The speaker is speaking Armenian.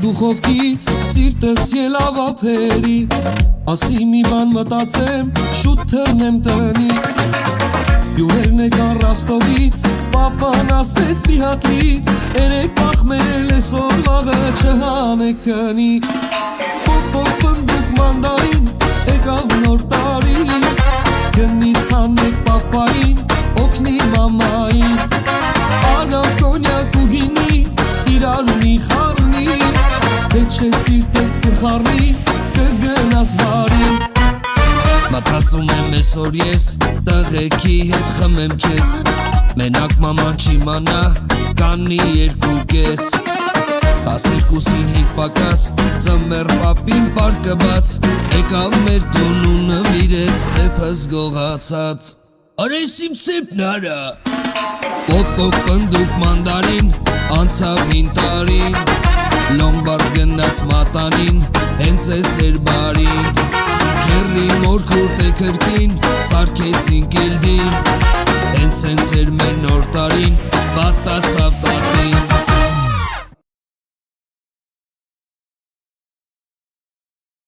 Դուխովքից սիրտս ելավ ափերից Ասի մի բան մտածեմ շուտ թռնեմ տնից Հյուրերն եկան Ռաստովից Պապան ասեց մի հատ լից Երեք պախմել այսօր վաղը չհանեք քնից Պոպ պնդուկ մանդարին եկավ նոր տարի Գնից հանեք պապային օգնի մամային Ալավ կոնյակ ու գինի իրար մի խառնի Թե չէ սիրտդ կխառնի կգնաս վարի Մտածում եմ այսօր ես տղեկի հետ խմեմ քեզ Մենակ մաման չիմանա կանի երկու կես 12-ին 5 պակաս ծմեր պապին պարկը բաց Եկավ մեր տուն ու նվիրեց ծեպս գողացած Արես իմ ծեպն արա Պոպոկ պնդուկ մանդարին անցավ 5 տարին Լոմբարդ գնաց մատանին հենց էս էր բարին